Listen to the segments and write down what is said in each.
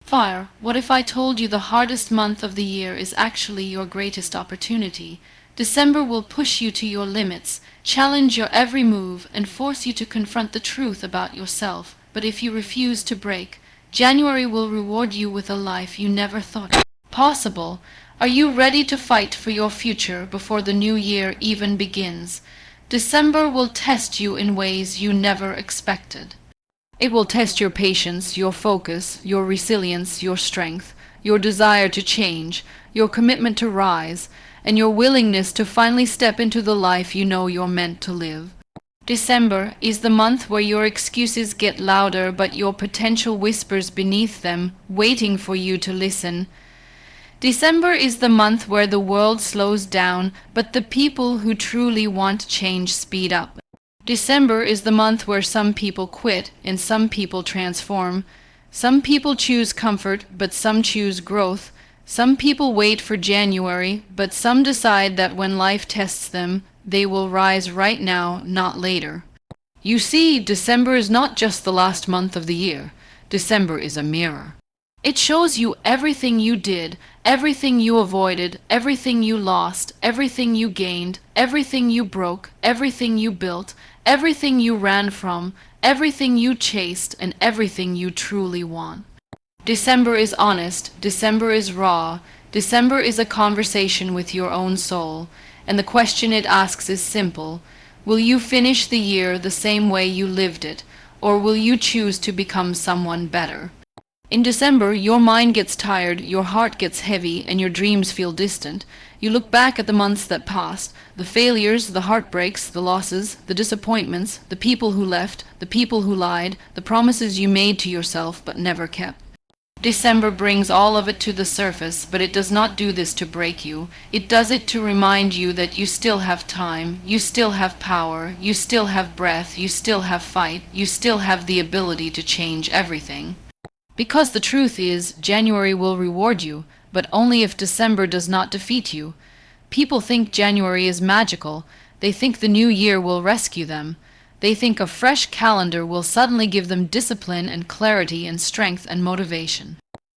Fire, what if I told you the hardest month of the year is actually your greatest opportunity? December will push you to your limits, challenge your every move, and force you to confront the truth about yourself. But if you refuse to break, January will reward you with a life you never thought possible. Are you ready to fight for your future before the new year even begins? December will test you in ways you never expected. It will test your patience, your focus, your resilience, your strength, your desire to change, your commitment to rise, and your willingness to finally step into the life you know you're meant to live. December is the month where your excuses get louder, but your potential whispers beneath them, waiting for you to listen. December is the month where the world slows down, but the people who truly want change speed up. December is the month where some people quit and some people transform. Some people choose comfort, but some choose growth. Some people wait for January, but some decide that when life tests them, they will rise right now, not later. You see, December is not just the last month of the year. December is a mirror. It shows you everything you did, everything you avoided, everything you lost, everything you gained, everything you broke, everything you built, everything you ran from, everything you chased, and everything you truly want. December is honest, December is raw, December is a conversation with your own soul, and the question it asks is simple. Will you finish the year the same way you lived it, or will you choose to become someone better? In December, your mind gets tired, your heart gets heavy, and your dreams feel distant. You look back at the months that passed, the failures, the heartbreaks, the losses, the disappointments, the people who left, the people who lied, the promises you made to yourself but never kept. December brings all of it to the surface, but it does not do this to break you. It does it to remind you that you still have time, you still have power, you still have breath, you still have fight, you still have the ability to change everything. Because the truth is, January will reward you, but only if December does not defeat you. People think January is magical. They think the new year will rescue them. They think a fresh calendar will suddenly give them discipline and clarity and strength and motivation.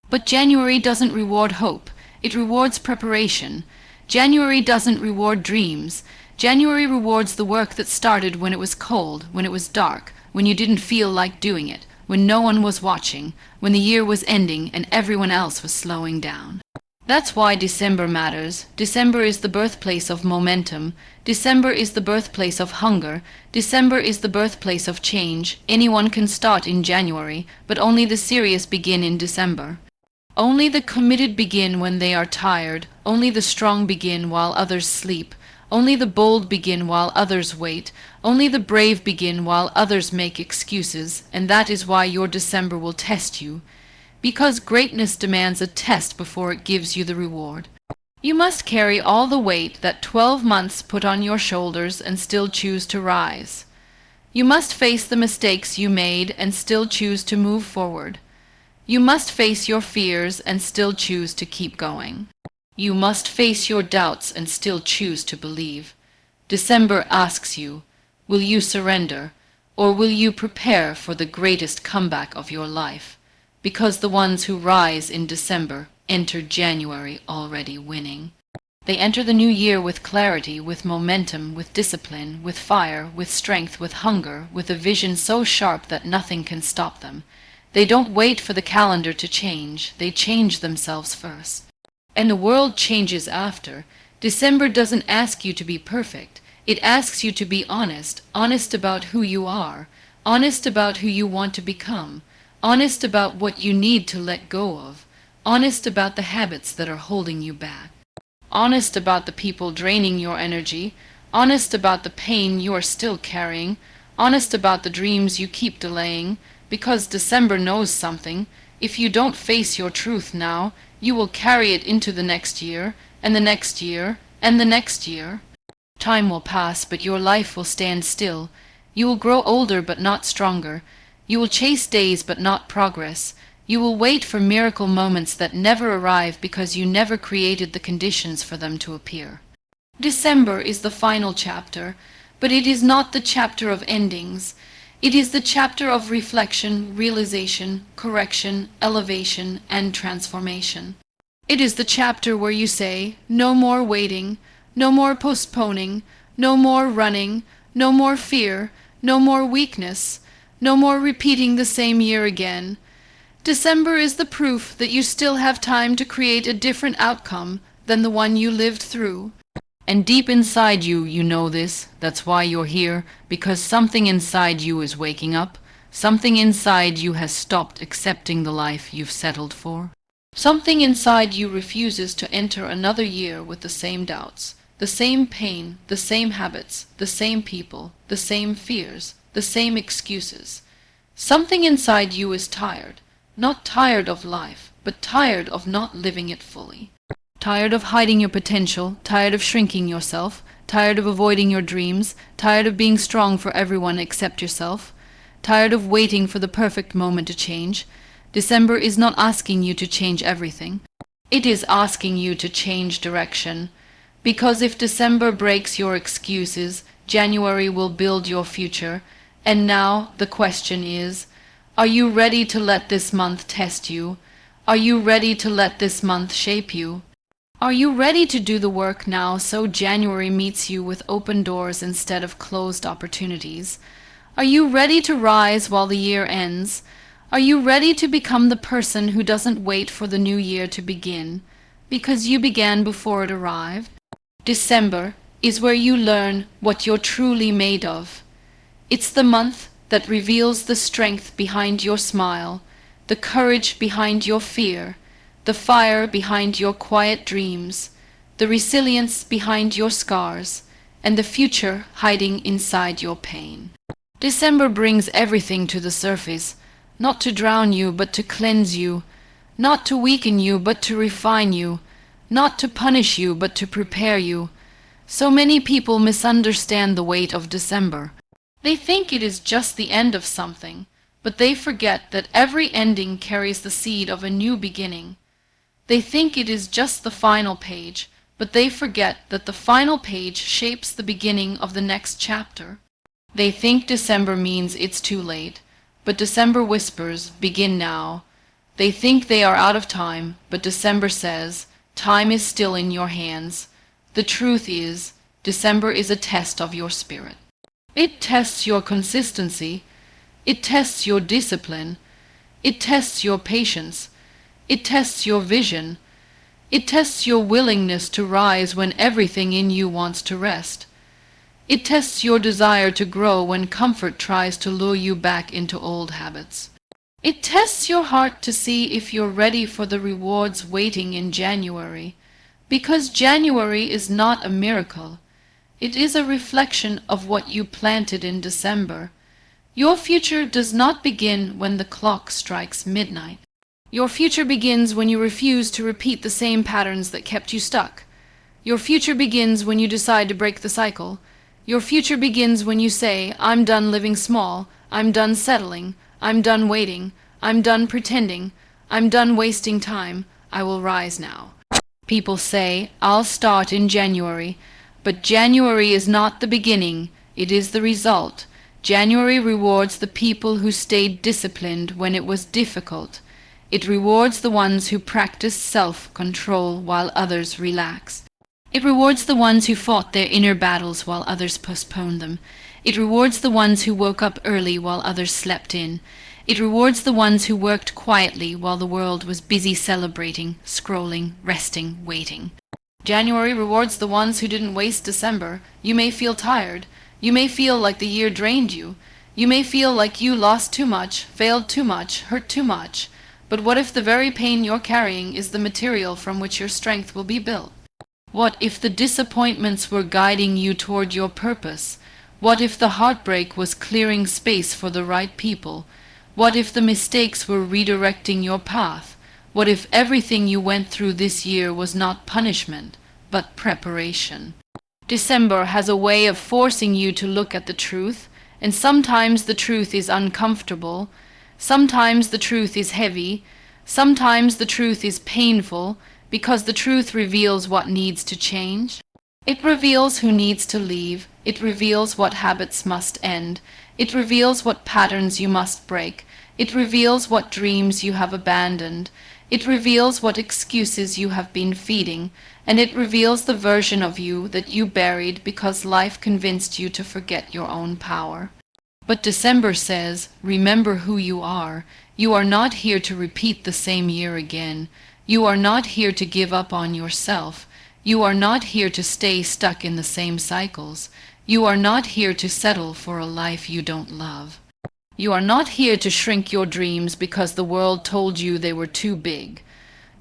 But January doesn't reward hope. It rewards preparation. January doesn't reward dreams. January rewards the work that started when it was cold, when it was dark, when you didn't feel like doing it, when no one was watching, when the year was ending and everyone else was slowing down. That's why December matters. December is the birthplace of momentum. December is the birthplace of hunger. December is the birthplace of change. Anyone can start in January, but only the serious begin in December. Only the committed begin when they are tired. Only the strong begin while others sleep. Only the bold begin while others wait. Only the brave begin while others make excuses, and that is why your December will test you. Because greatness demands a test before it gives you the reward. You must carry all the weight that 12 months put on your shoulders and still choose to rise. You must face the mistakes you made and still choose to move forward. You must face your fears and still choose to keep going. You must face your doubts and still choose to believe. December asks you, will you surrender, or will you prepare for the greatest comeback of your life? Because the ones who rise in December enter January already winning. They enter the new year with clarity, with momentum, with discipline, with fire, with strength, with hunger, with a vision so sharp that nothing can stop them. They don't wait for the calendar to change, they change themselves first. And the world changes after. December doesn't ask you to be perfect. It asks you to be honest, honest about who you are, honest about who you want to become, honest about what you need to let go of, honest about the habits that are holding you back, honest about the people draining your energy, honest about the pain you are still carrying, honest about the dreams you keep delaying, because December knows something. If you don't face your truth now, you will carry it into the next year, and the next year, and the next year. Time will pass, but your life will stand still. You will grow older, but not stronger. You will chase days, but not progress. You will wait for miracle moments that never arrive because you never created the conditions for them to appear. December is the final chapter, but it is not the chapter of endings. It is the chapter of reflection, realization, correction, elevation, and transformation. It is the chapter where you say, no more waiting, no more postponing, no more running, no more fear, no more weakness, no more repeating the same year again. December is the proof that you still have time to create a different outcome than the one you lived through. And deep inside you, you know this. That's why you're here, because something inside you is waking up. Something inside you has stopped accepting the life you've settled for. Something inside you refuses to enter another year with the same doubts, the same pain, the same habits, the same people, the same fears, the same excuses. Something inside you is tired, not tired of life, but tired of not living it fully. Tired of hiding your potential, tired of shrinking yourself, tired of avoiding your dreams, tired of being strong for everyone except yourself, tired of waiting for the perfect moment to change. December is not asking you to change everything. It is asking you to change direction. Because if December breaks your excuses, January will build your future. And now the question is, are you ready to let this month test you? Are you ready to let this month shape you? Are you ready to do the work now so January meets you with open doors instead of closed opportunities? Are you ready to rise while the year ends? Are you ready to become the person who doesn't wait for the new year to begin, because you began before it arrived? December is where you learn what you're truly made of. It's the month that reveals the strength behind your smile, the courage behind your fear, the fire behind your quiet dreams, the resilience behind your scars, and the future hiding inside your pain. December brings everything to the surface, not to drown you but to cleanse you, not to weaken you but to refine you, not to punish you but to prepare you. So many people misunderstand the weight of December. They think it is just the end of something, but they forget that every ending carries the seed of a new beginning. They think it is just the final page, but they forget that the final page shapes the beginning of the next chapter. They think December means it's too late, but December whispers, begin now. They think they are out of time, but December says, time is still in your hands. The truth is, December is a test of your spirit. It tests your consistency. It tests your discipline. It tests your patience. It tests your vision. It tests your willingness to rise when everything in you wants to rest. It tests your desire to grow when comfort tries to lure you back into old habits. It tests your heart to see if you're ready for the rewards waiting in January, because January is not a miracle. It is a reflection of what you planted in December. Your future does not begin when the clock strikes midnight. Your future begins when you refuse to repeat the same patterns that kept you stuck. Your future begins when you decide to break the cycle. Your future begins when you say, I'm done living small, I'm done settling, I'm done waiting, I'm done pretending, I'm done wasting time, I will rise now. People say, I'll start in January, but January is not the beginning, it is the result. January rewards the people who stayed disciplined when it was difficult. It rewards the ones who practiced self-control while others relaxed. It rewards the ones who fought their inner battles while others postponed them. It rewards the ones who woke up early while others slept in. It rewards the ones who worked quietly while the world was busy celebrating, scrolling, resting, waiting. January rewards the ones who didn't waste December. You may feel tired. You may feel like the year drained you. You may feel like you lost too much, failed too much, hurt too much. But what if the very pain you're carrying is the material from which your strength will be built? What if the disappointments were guiding you toward your purpose? What if the heartbreak was clearing space for the right people? What if the mistakes were redirecting your path? What if everything you went through this year was not punishment, but preparation? December has a way of forcing you to look at the truth, and sometimes the truth is uncomfortable. Sometimes the truth is heavy. Sometimes the truth is painful, because the truth reveals what needs to change. It reveals who needs to leave. It reveals what habits must end. It reveals what patterns you must break. It reveals what dreams you have abandoned. It reveals what excuses you have been feeding, and it reveals the version of you that you buried because life convinced you to forget your own power. But December says, remember who you are. You are not here to repeat the same year again. You are not here to give up on yourself. You are not here to stay stuck in the same cycles. You are not here to settle for a life you don't love. You are not here to shrink your dreams because the world told you they were too big.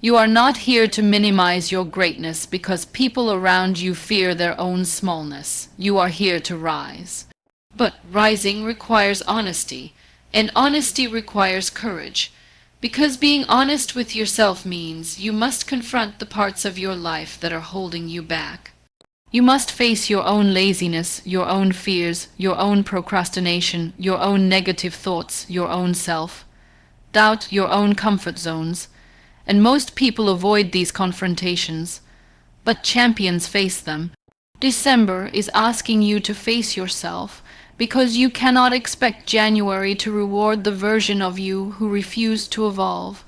You are not here to minimize your greatness because people around you fear their own smallness. You are here to rise. But rising requires honesty, and honesty requires courage, because being honest with yourself means you must confront the parts of your life that are holding you back. You must face your own laziness, your own fears, your own procrastination, your own negative thoughts, your own self-doubt, your own comfort zones. And most people avoid these confrontations, but champions face them. December is asking you to face yourself, because you cannot expect January to reward the version of you who refused to evolve.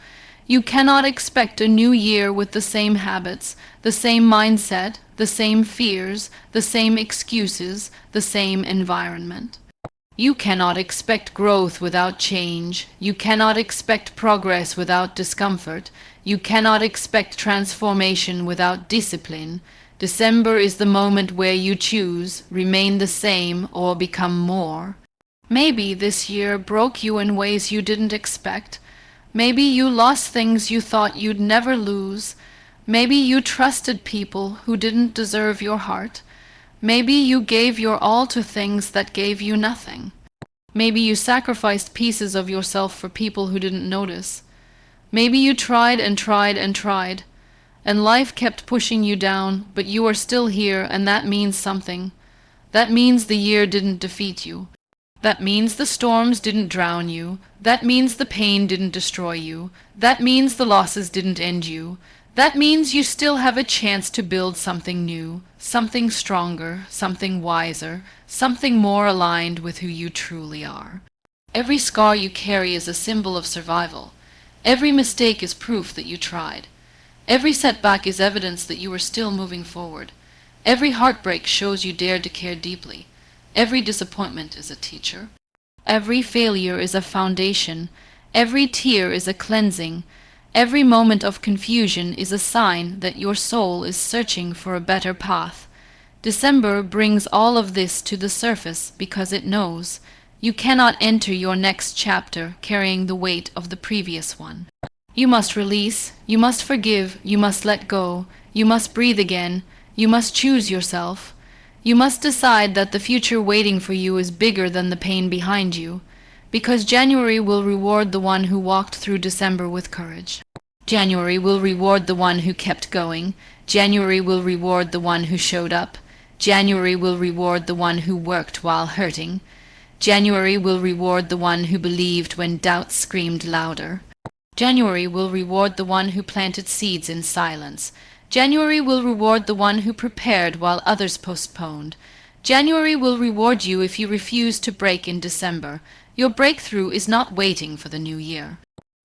You cannot expect a new year with the same habits, the same mindset, the same fears, the same excuses, the same environment. You cannot expect growth without change. You cannot expect progress without discomfort. You cannot expect transformation without discipline. December is the moment where you choose, remain the same or become more. Maybe this year broke you in ways you didn't expect. Maybe you lost things you thought you'd never lose. Maybe you trusted people who didn't deserve your heart. Maybe you gave your all to things that gave you nothing. Maybe you sacrificed pieces of yourself for people who didn't notice. Maybe you tried and tried and tried, and life kept pushing you down, but you are still here, and that means something. That means the year didn't defeat you. That means the storms didn't drown you. That means the pain didn't destroy you. That means the losses didn't end you. That means you still have a chance to build something new, something stronger, something wiser, something more aligned with who you truly are. Every scar you carry is a symbol of survival. Every mistake is proof that you tried. Every setback is evidence that you are still moving forward. Every heartbreak shows you dared to care deeply. Every disappointment is a teacher. Every failure is a foundation. Every tear is a cleansing. Every moment of confusion is a sign that your soul is searching for a better path. December brings all of this to the surface because it knows you cannot enter your next chapter carrying the weight of the previous one. You must release, you must forgive, you must let go, you must breathe again, you must choose yourself. You must decide that the future waiting for you is bigger than the pain behind you, because January will reward the one who walked through December with courage. January will reward the one who kept going. January will reward the one who showed up. January will reward the one who worked while hurting. January will reward the one who believed when doubt screamed louder. January will reward the one who planted seeds in silence. January will reward the one who prepared while others postponed. January will reward you if you refuse to break in December. Your breakthrough is not waiting for the new year.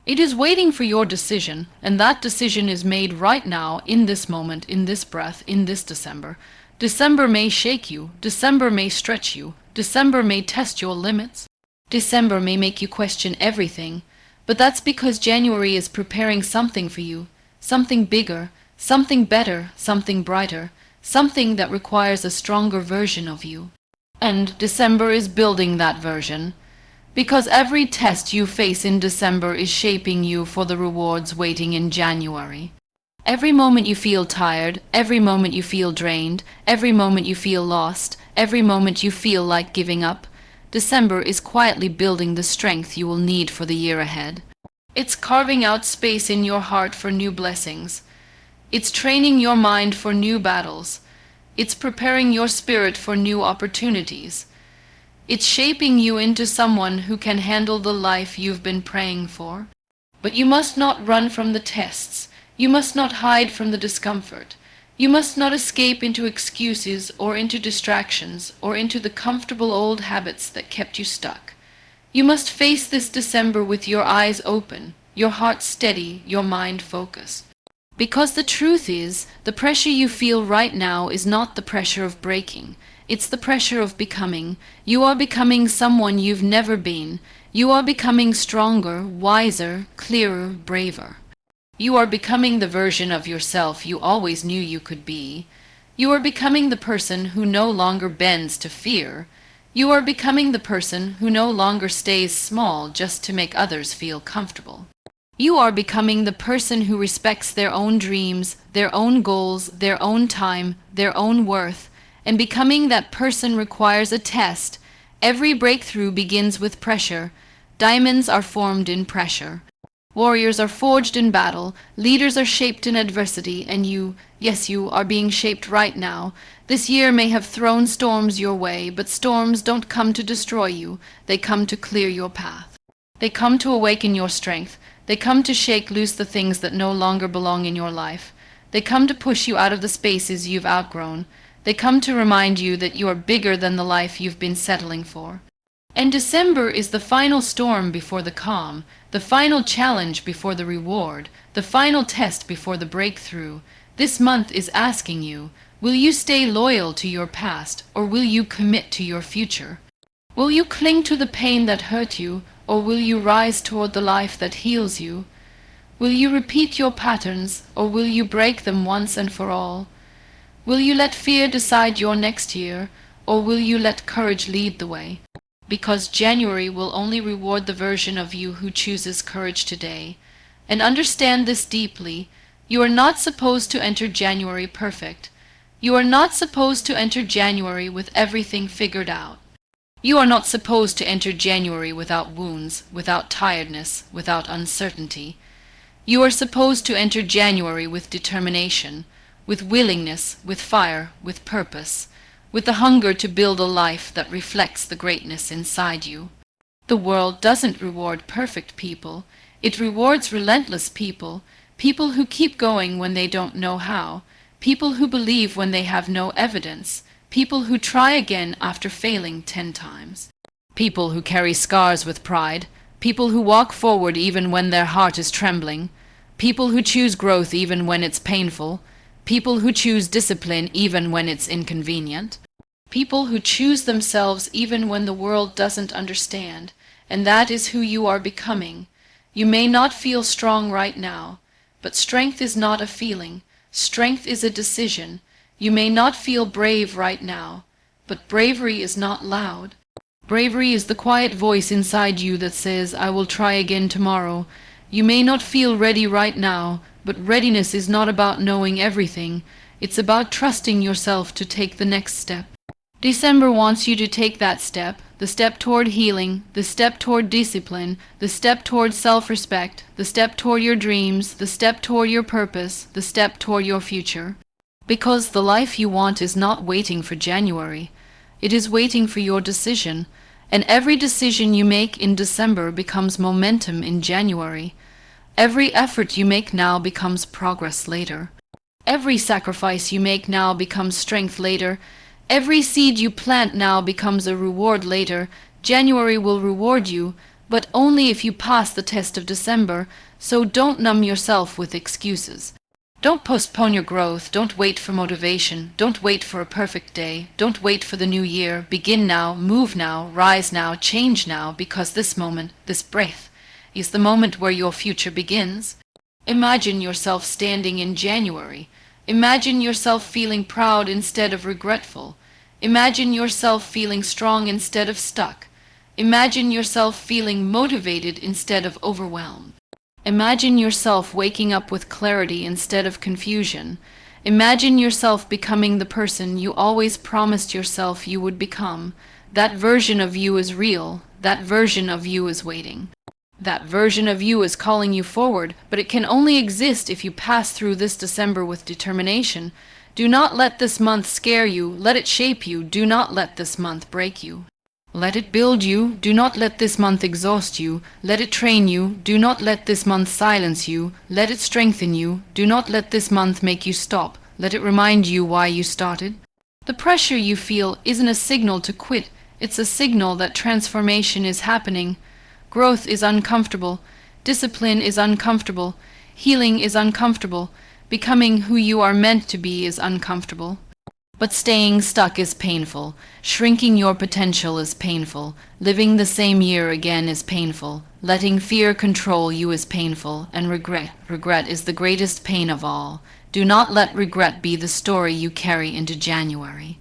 It is waiting for your decision, and that decision is made right now, in this moment, in this breath, in this December. December may shake you. December may stretch you. December may test your limits. December may make you question everything, but that's because January is preparing something for you, something bigger, something better, something brighter, something that requires a stronger version of you. And December is building that version, because every test you face in December is shaping you for the rewards waiting in January. Every moment you feel tired, every moment you feel drained, every moment you feel lost, every moment you feel like giving up, December is quietly building the strength you will need for the year ahead. It's carving out space in your heart for new blessings. It's training your mind for new battles. It's preparing your spirit for new opportunities. It's shaping you into someone who can handle the life you've been praying for. But you must not run from the tests. You must not hide from the discomfort. You must not escape into excuses or into distractions or into the comfortable old habits that kept you stuck. You must face this December with your eyes open, your heart steady, your mind focused. Because the truth is, the pressure you feel right now is not the pressure of breaking. It's the pressure of becoming. You are becoming someone you've never been. You are becoming stronger, wiser, clearer, braver. You are becoming the version of yourself you always knew you could be. You are becoming the person who no longer bends to fear. You are becoming the person who no longer stays small just to make others feel comfortable. You are becoming the person who respects their own dreams, their own goals, their own time, their own worth, and becoming that person requires a test. Every breakthrough begins with pressure. Diamonds are formed in pressure. Warriors are forged in battle, leaders are shaped in adversity, and you, yes, you are being shaped right now. This year may have thrown storms your way, but storms don't come to destroy you, they come to clear your path. They come to awaken your strength. They come to shake loose the things that no longer belong in your life. They come to push you out of the spaces you've outgrown. They come to remind you that you are bigger than the life you've been settling for. And December is the final storm before the calm, the final challenge before the reward, the final test before the breakthrough. This month is asking you, will you stay loyal to your past, or will you commit to your future? Will you cling to the pain that hurt you, or will you rise toward the life that heals you? Will you repeat your patterns, or will you break them once and for all? Will you let fear decide your next year, or will you let courage lead the way? Because January will only reward the version of you who chooses courage today. And understand this deeply, you are not supposed to enter January perfect. You are not supposed to enter January with everything figured out. You are not supposed to enter January without wounds, without tiredness, without uncertainty. You are supposed to enter January with determination, with willingness, with fire, with purpose, with the hunger to build a life that reflects the greatness inside you. The world doesn't reward perfect people. It rewards relentless people, people who keep going when they don't know how, people who believe when they have no evidence, people who try again after failing 10 times. People who carry scars with pride, people who walk forward even when their heart is trembling, people who choose growth even when it's painful, people who choose discipline even when it's inconvenient, people who choose themselves even when the world doesn't understand, and that is who you are becoming. You may not feel strong right now, but strength is not a feeling, strength is a decision. You may not feel brave right now, but bravery is not loud. Bravery is the quiet voice inside you that says, I will try again tomorrow. You may not feel ready right now, but readiness is not about knowing everything. It's about trusting yourself to take the next step. December wants you to take that step, the step toward healing, the step toward discipline, the step toward self-respect, the step toward your dreams, the step toward your purpose, the step toward your future. Because the life you want is not waiting for January. It is waiting for your decision, and every decision you make in December becomes momentum in January. Every effort you make now becomes progress later. Every sacrifice you make now becomes strength later. Every seed you plant now becomes a reward later. January will reward you, but only if you pass the test of December, so don't numb yourself with excuses. Don't postpone your growth, don't wait for motivation, don't wait for a perfect day, don't wait for the new year. Begin now, move now, rise now, change now, because this moment, this breath, is the moment where your future begins. Imagine yourself standing in January. Imagine yourself feeling proud instead of regretful. Imagine yourself feeling strong instead of stuck. Imagine yourself feeling motivated instead of overwhelmed. Imagine yourself waking up with clarity instead of confusion. Imagine yourself becoming the person you always promised yourself you would become. That version of you is real. That version of you is waiting. That version of you is calling you forward, but it can only exist if you pass through this December with determination. Do not let this month scare you. Let it shape you. Do not let this month break you. Let it build you. Do not let this month exhaust you. Let it train you. Do not let this month silence you. Let it strengthen you. Do not let this month make you stop. Let it remind you why you started. The pressure you feel isn't a signal to quit, it's a signal that transformation is happening. Growth is uncomfortable, discipline is uncomfortable, healing is uncomfortable, becoming who you are meant to be is uncomfortable. But staying stuck is painful, shrinking your potential is painful, living the same year again is painful, letting fear control you is painful, and regret is the greatest pain of all. Do not let regret be the story you carry into January.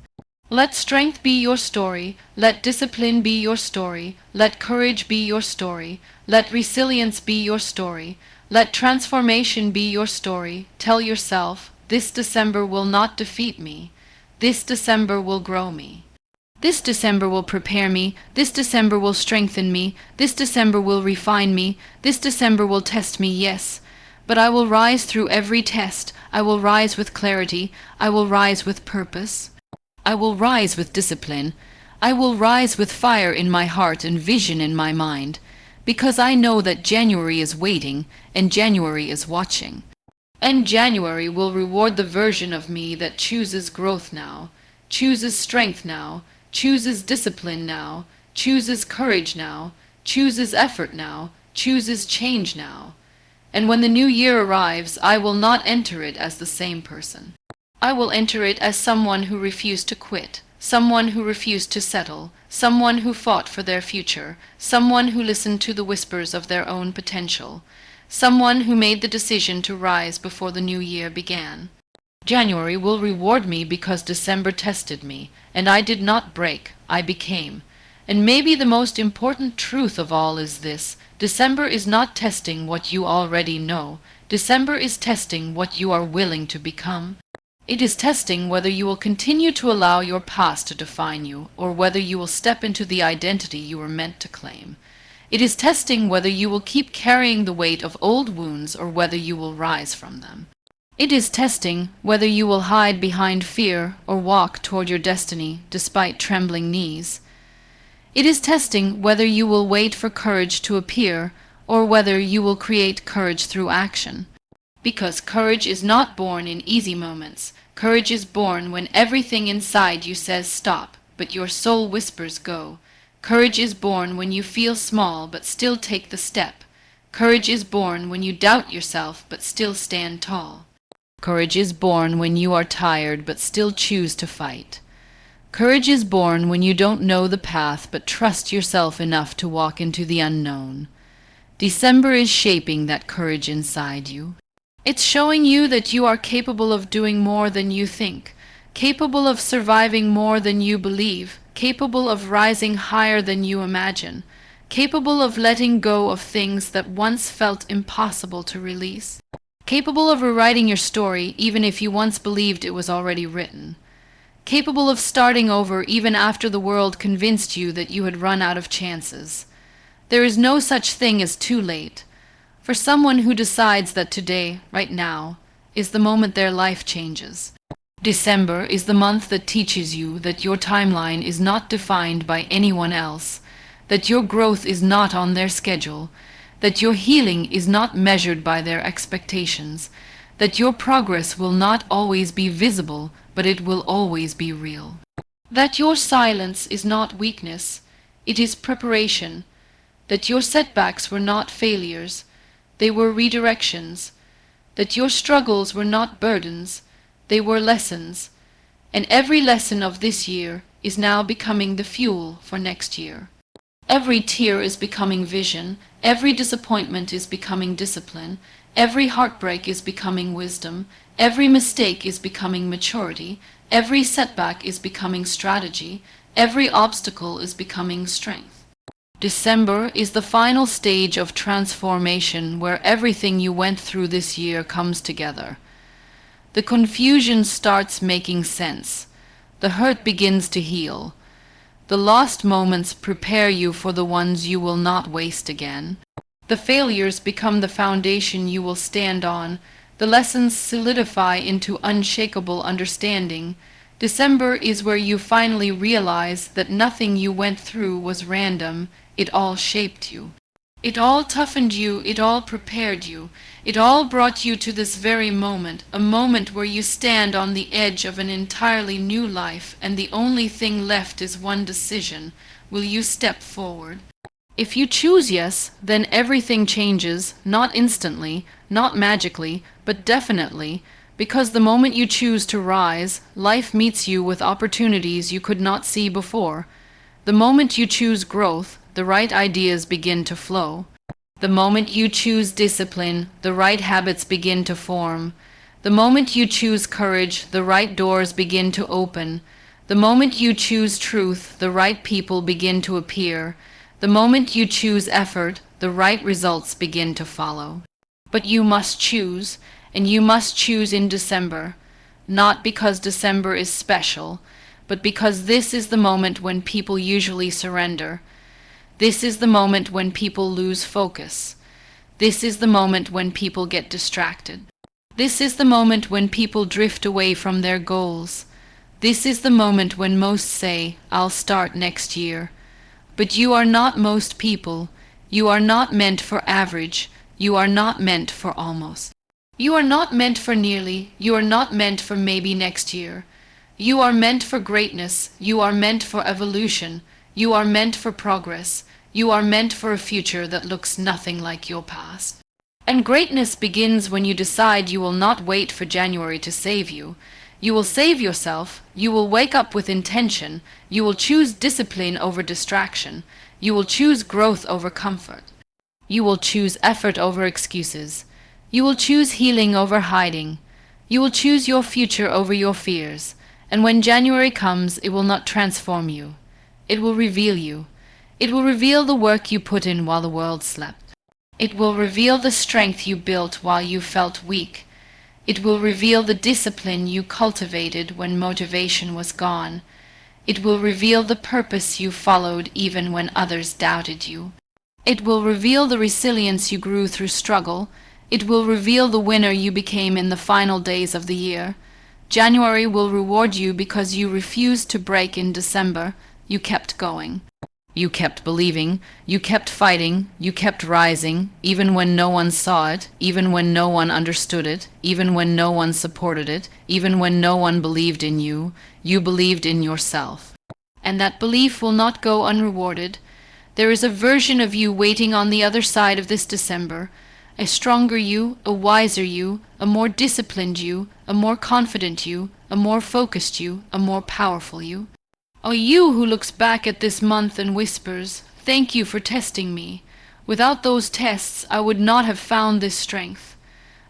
Let strength be your story, let discipline be your story, let courage be your story, let resilience be your story, let transformation be your story. Tell yourself, this December will not defeat me. This December will grow me. This December will prepare me. This December will strengthen me. This December will refine me. This December will test me, yes. But I will rise through every test. I will rise with clarity. I will rise with purpose. I will rise with discipline. I will rise with fire in my heart and vision in my mind. Because I know that January is waiting and January is watching. And January will reward the version of me that chooses growth now, chooses strength now, chooses discipline now, chooses courage now, chooses effort now, chooses change now. And when the new year arrives, I will not enter it as the same person. I will enter it as someone who refused to quit, someone who refused to settle, someone who fought for their future, someone who listened to the whispers of their own potential. Someone who made the decision to rise before the new year began. January will reward me because December tested me, and I did not break, I became. And maybe the most important truth of all is this: December is not testing what you already know. December is testing what you are willing to become. It is testing whether you will continue to allow your past to define you, or whether you will step into the identity you were meant to claim. It is testing whether you will keep carrying the weight of old wounds or whether you will rise from them. It is testing whether you will hide behind fear or walk toward your destiny despite trembling knees. It is testing whether you will wait for courage to appear or whether you will create courage through action. Because courage is not born in easy moments. Courage is born when everything inside you says stop, but your soul whispers go. Courage is born when you feel small but still take the step. Courage is born when you doubt yourself but still stand tall. Courage is born when you are tired but still choose to fight. Courage is born when you don't know the path but trust yourself enough to walk into the unknown. December is shaping that courage inside you. It's showing you that you are capable of doing more than you think, capable of surviving more than you believe, capable of rising higher than you imagine, capable of letting go of things that once felt impossible to release, capable of rewriting your story even if you once believed it was already written, capable of starting over even after the world convinced you that you had run out of chances. There is no such thing as too late. For someone who decides that today, right now, is the moment their life changes. December is the month that teaches you that your timeline is not defined by anyone else, that your growth is not on their schedule, that your healing is not measured by their expectations, that your progress will not always be visible, but it will always be real. That your silence is not weakness, it is preparation, that your setbacks were not failures, they were redirections, that your struggles were not burdens, they were lessons, and every lesson of this year is now becoming the fuel for next year. Every tear is becoming vision, every disappointment is becoming discipline, every heartbreak is becoming wisdom, every mistake is becoming maturity, every setback is becoming strategy, every obstacle is becoming strength. December is the final stage of transformation where everything you went through this year comes together. The confusion starts making sense. The hurt begins to heal. The lost moments prepare you for the ones you will not waste again. The failures become the foundation you will stand on. The lessons solidify into unshakable understanding. December is where you finally realize that nothing you went through was random. It all shaped you. It all toughened you, it all prepared you, it all brought you to this very moment, a moment where you stand on the edge of an entirely new life, and the only thing left is one decision. Will you step forward? If you choose yes, then everything changes, not instantly, not magically, but definitely, because the moment you choose to rise, life meets you with opportunities you could not see before. The moment you choose growth, the right ideas begin to flow. The moment you choose discipline, the right habits begin to form. The moment you choose courage, the right doors begin to open. The moment you choose truth, the right people begin to appear. The moment you choose effort, the right results begin to follow. But you must choose, and you must choose in December, not because December is special, but because this is the moment when people usually surrender. This is the moment when people lose focus. This is the moment when people get distracted. This is the moment when people drift away from their goals. This is the moment when most say, "I'll start next year." But you are not most people. You are not meant for average. You are not meant for almost. You are not meant for nearly. You are not meant for maybe next year. You are meant for greatness. You are meant for evolution. You are meant for progress. You are meant for a future that looks nothing like your past. And greatness begins when you decide you will not wait for January to save you. You will save yourself. You will wake up with intention. You will choose discipline over distraction. You will choose growth over comfort. You will choose effort over excuses. You will choose healing over hiding. You will choose your future over your fears. And when January comes, it will not transform you. It will reveal you. It will reveal the work you put in while the world slept. It will reveal the strength you built while you felt weak. It will reveal the discipline you cultivated when motivation was gone. It will reveal the purpose you followed even when others doubted you. It will reveal the resilience you grew through struggle. It will reveal the winner you became in the final days of the year. January will reward you because you refused to break in December. You kept going. You kept believing. You kept fighting. You kept rising, even when no one saw it, even when no one understood it, even when no one supported it, even when no one believed in you. You believed in yourself. And that belief will not go unrewarded. There is a version of you waiting on the other side of this December. A stronger you, a wiser you, a more disciplined you, a more confident you, a more focused you, a more powerful you. Oh, you who looks back at this month and whispers, "Thank you for testing me. Without those tests, I would not have found this strength."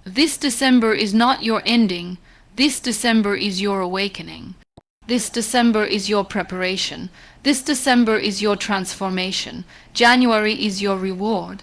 This December is not your ending. This December is your awakening. This December is your preparation. This December is your transformation. January is your reward.